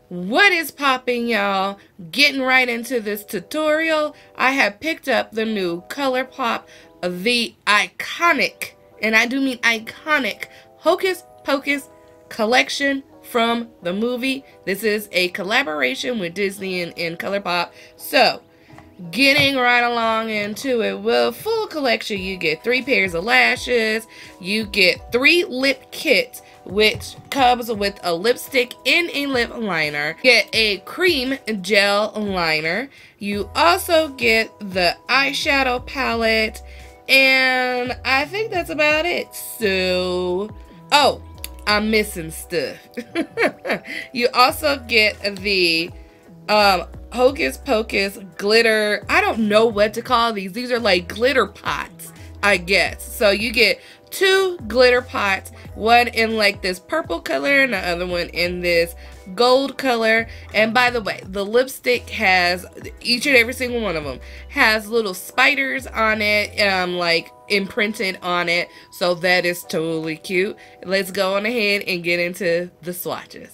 What is popping, y'all? Getting right into this tutorial, I have picked up the new Colourpop, the iconic, and I do mean iconic, Hocus Pocus Collection from the movie. This is a collaboration with Disney and Colourpop. So, getting right along into it, with full collection, you get 3 pairs of lashes, you get 3 lip kits, which comes with a lipstick and a lip liner. You get a Creme Gel Liner. You also get the eyeshadow palette, and I think that's about it. So, oh, I'm missing stuff. You also get the Hocus Pocus glitter. I don't know what to call these. These are like glitter pots, I guess. So you get 2 glitter pots, one in like this purple color and the other one in this gold color. And by the way, the lipstick has, each and every single one of them has little spiders on it, like imprinted on it. So that is totally cute. Let's go on ahead and get into the swatches.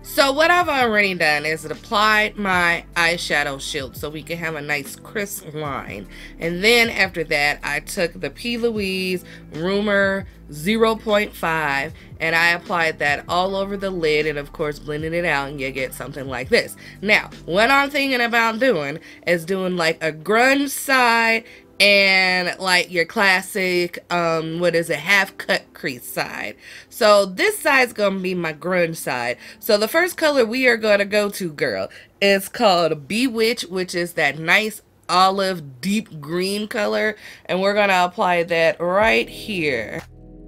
So what I've already done is applied my eyeshadow shield so we can have a nice crisp line. And then after that, I took the P. Louise Rumor 0.5 and I applied that all over the lid and of course blended it out and you get something like this. Now, what I'm thinking about doing is doing like a grunge side and like your classic what is it, half cut crease side. So this side's gonna be my grunge side. So the first color we are gonna go to, girl, is called Bewitch, which is that nice olive deep green color, and we're gonna apply that right here.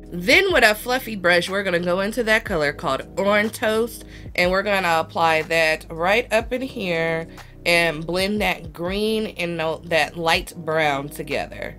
Then with a fluffy brush, we're gonna go into that color called Orange Toast, and we're gonna apply that right up in here and blend that green and that light brown together.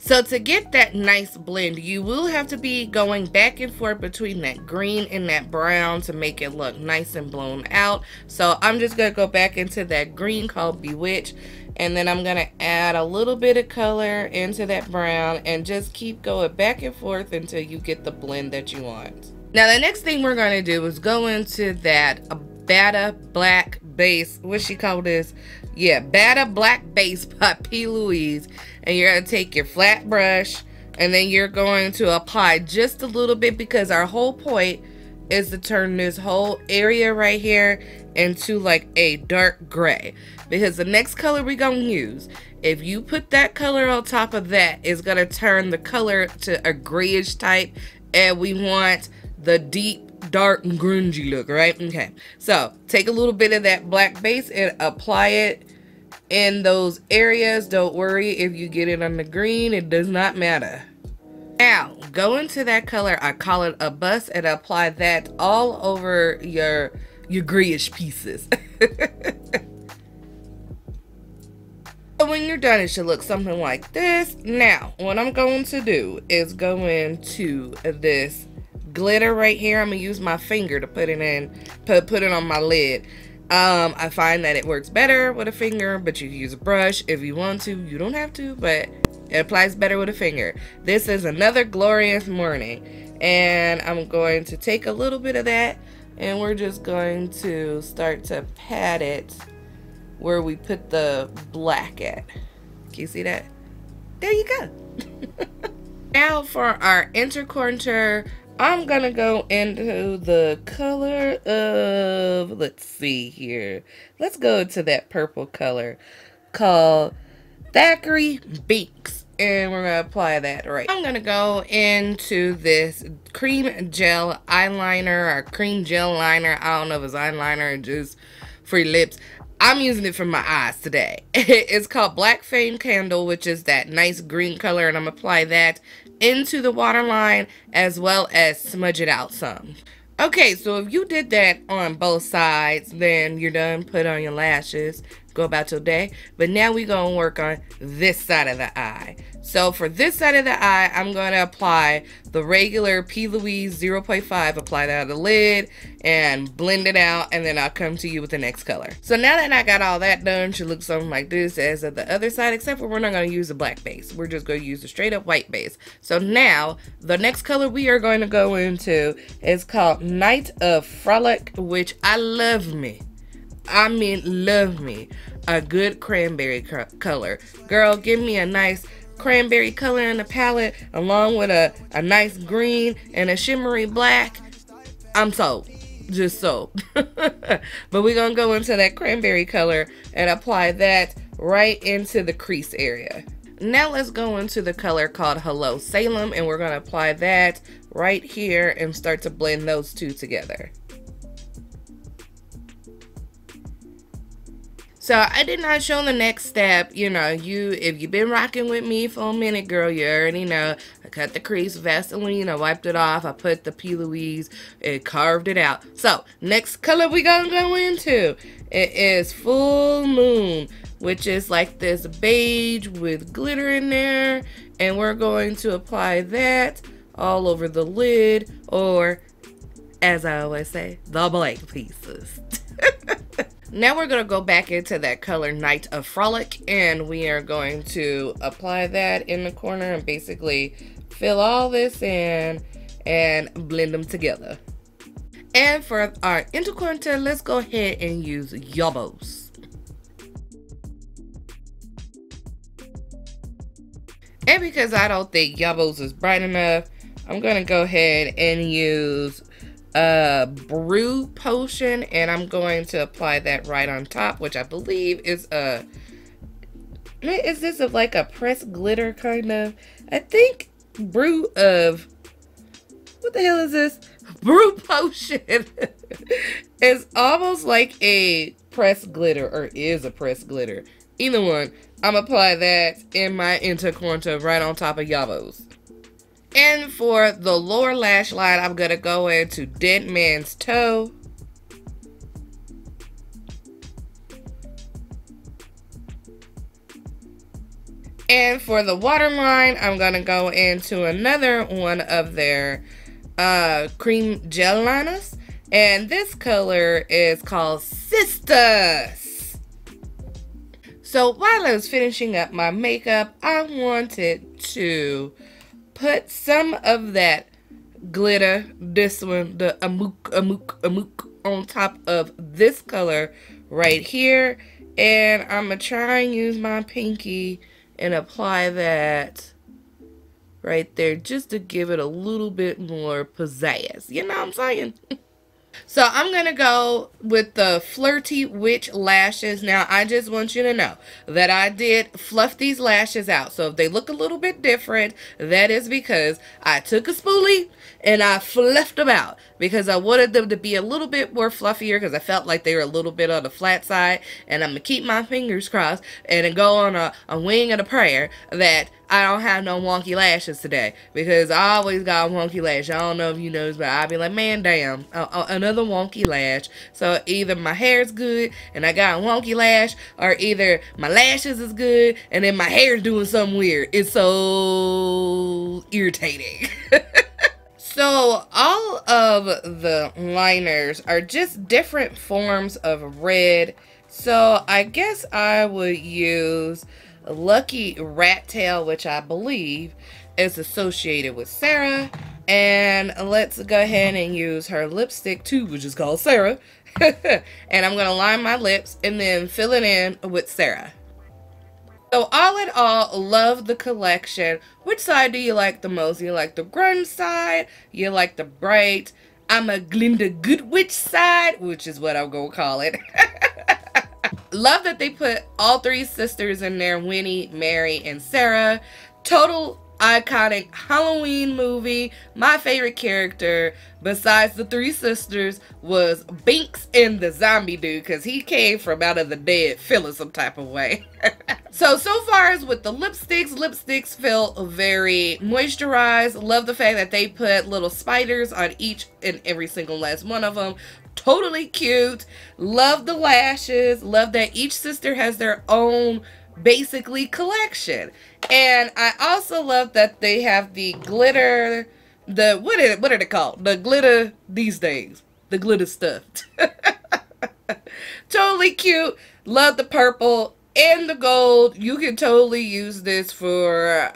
So to get that nice blend, you will have to be going back and forth between that green and that brown to make it look nice and blown out. So I'm just going to go back into that green called Bewitch, and then I'm going to add a little bit of color into that brown and just keep going back and forth until you get the blend that you want. Now the next thing we're going to do is go into that Bada Black Base. What she called this? Yeah, Bada Black Base by P. Louise. And you're going to take your flat brush and then you're going to apply just a little bit, because our whole point is to turn this whole area right here into like a dark gray. Because the next color we're going to use, if you put that color on top of that, it's going to turn the color to a grayish type, and we want the deep dark and grungy look, right? Okay, so take a little bit of that black base and apply it in those areas. Don't worry if you get it on the green, it does not matter. Now go into that color, I call it a bust, and apply that all over your grayish pieces. So when you're done, it should look something like this. Now what I'm going to do is go into this glitter right here. I'm gonna use my finger to put it in, put it on my lid. I find that it works better with a finger, but you can use a brush if you want to. You don't have to, but it applies better with a finger. This is Another Glorious Morning, and I'm going to take a little bit of that, and we're just going to start to pat it where we put the black at. Can you see that? There you go. Now for our inner contour, I'm gonna go into the color of, let's see here, let's go into that purple color called Thackeray Binks, and we're gonna apply that right. I'm gonna go into this Creme Gel eyeliner, or Creme Gel liner. I don't know if it's eyeliner or just for your lips. I'm using it for my eyes today. It's called Black Flame Candle, which is that nice green color, and I'm gonna apply that into the waterline as well as smudge it out some. Okay, so if you did that on both sides, then you're done. Put on your lashes, go about your day. But now we're gonna work on this side of the eye. So for this side of the eye, I'm gonna apply the regular P. Louise 0.5, apply that on the lid and blend it out, and then I'll come to you with the next color. So now that I got all that done, it should look something like this as at the other side, except for we're not gonna use a black base. We're just gonna use a straight up white base. So now the next color we are going to go into is called Night of Frolic, which I love me. I mean, love me a good cranberry color. Girl, give me a nice cranberry color in the palette along with a nice green and a shimmery black. I'm sold. Just sold. But we're gonna go into that cranberry color and apply that right into the crease area. Now let's go into the color called Hello Salem, and we're gonna apply that right here and start to blend those two together. So I did not show the next step. You know, if you've been rocking with me for a minute, girl, you already know. I cut the crease, Vaseline, I wiped it off, I put the P. Louise, and carved it out. So next color we gonna go into, it is Full Moon, which is like this beige with glitter in there, and we're going to apply that all over the lid, or as I always say, the blank pieces. Now we're going to go back into that color Night of Frolic, and we are going to apply that in the corner and basically fill all this in and blend them together. And for our inner contour, let's go ahead and use Yabos. And because I don't think Yabos is bright enough, I'm going to go ahead and use Brew Potion, and I'm going to apply that right on top, which I believe is is this like a pressed glitter kind of? I think Brew of, what the hell is this? Brew Potion is almost like a pressed glitter, or is a pressed glitter. Either one. I'm gonna apply that in my inner contour right on top of Yabos. And for the lower lash line, I'm going to go into Dead Man's Toe. And for the waterline, I'm going to go into another one of their Creme Gel Liners. And this color is called Sisters. So while I was finishing up my makeup, I wanted to put some of that glitter, this one, the Amok, on top of this color right here. And I'm going to try and use my pinky and apply that right there just to give it a little bit more pizzazz. You know what I'm saying? So I'm going to go with the Flirty Witch lashes. Now, I just want you to know that I did fluff these lashes out. So if they look a little bit different, that is because I took a spoolie and I fluffed them out. Because I wanted them to be a little bit more fluffier because I felt like they were a little bit on the flat side. And I'm going to keep my fingers crossed and go on a wing and a prayer that I don't have no wonky lashes today, because I always got a wonky lash. I don't know if you noticed, but I'll be like, man, damn, another wonky lash. So either my hair's good and I got a wonky lash, or either my lashes is good and then my hair's doing something weird. It's so irritating. So all of the liners are just different forms of red. So I guess I would use Lucky Rat Tail, which I believe is associated with Sarah. And let's go ahead and use her lipstick too, which is called Sarah. And I'm going to line my lips and then fill it in with Sarah. So all in all, love the collection. Which side do you like the most? You like the grunge side? You like the bright, I'm a Glinda Good Witch side? Which is what I'm going to call it. Love that they put all three sisters in there, Winnie, Mary, and Sarah. Total iconic Halloween movie. My favorite character besides the three sisters was Binks in the zombie dude, because he came from out of the dead feeling some type of way. So far as with the lipsticks feel very moisturized. Love the fact that they put little spiders on each and every single last one of them. Totally cute. Love the lashes. Love that each sister has their own basically collection. And I also love that they have the glitter, what are they called? The glitter these days. The glitter stuff. Totally cute. Love the purple and the gold. You can totally use this for,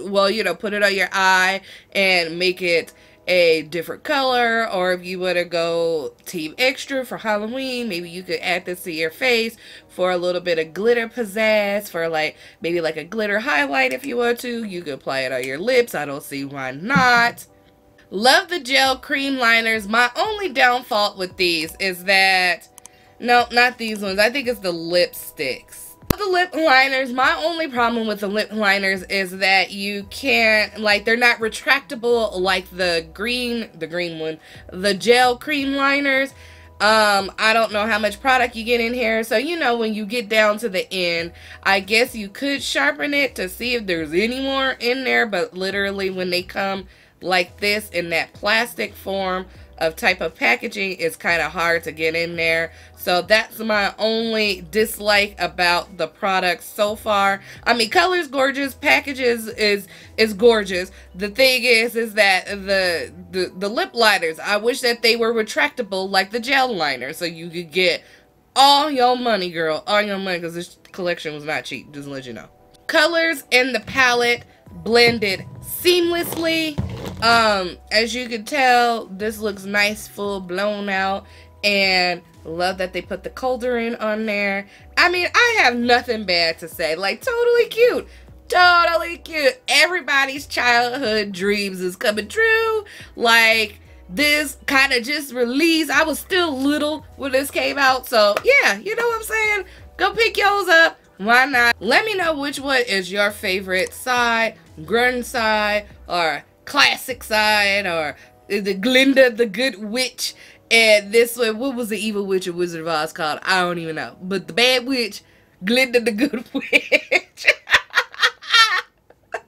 well, you know, put it on your eye and make it a different color. Or if you want to go team extra for Halloween, maybe you could add this to your face for a little bit of glitter pizzazz, for like maybe like a glitter highlight. If you want to, you could apply it on your lips. I don't see why not. Love the gel cream liners. My only downfall with these is that, no, not these ones, I think it's the lipsticks. The lip liners, my only problem with the lip liners is that you can't, like, they're not retractable like the green one, the gel cream liners. I don't know how much product you get in here, so you know, when you get down to the end, I guess you could sharpen it to see if there's any more in there, but literally when they come like this in that plastic form of type of packaging, it's kind of hard to get in there. So that's my only dislike about the product so far. I mean, color's gorgeous, packages is gorgeous. The thing is that the lip liners, I wish that they were retractable like the gel liner, so you could get all your money, girl, all your money, because this collection was not cheap, just to let you know. Colors in the palette blended seamlessly. As you can tell, this looks nice, full blown out, and love that they put the cauldron on there. I mean, I have nothing bad to say. Like, totally cute. Totally cute. Everybody's childhood dreams is coming true. Like, this kind of just released. I was still little when this came out, so yeah, you know what I'm saying? Go pick yours up. Why not? Let me know which one is your favorite side, grunge side, or classic side, or the Glinda the Good Witch. And this one, what was the evil witch of Wizard of Oz called? I don't even know. But the bad witch, Glinda the Good Witch.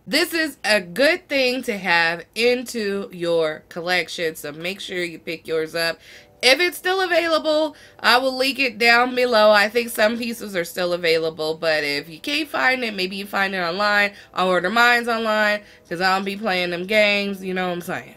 This is a good thing to have into your collection, so make sure you pick yours up. If it's still available, I will link it down below. I think some pieces are still available, but if you can't find it, maybe you find it online. I'll order mine online because I don't be playing them games, you know what I'm saying?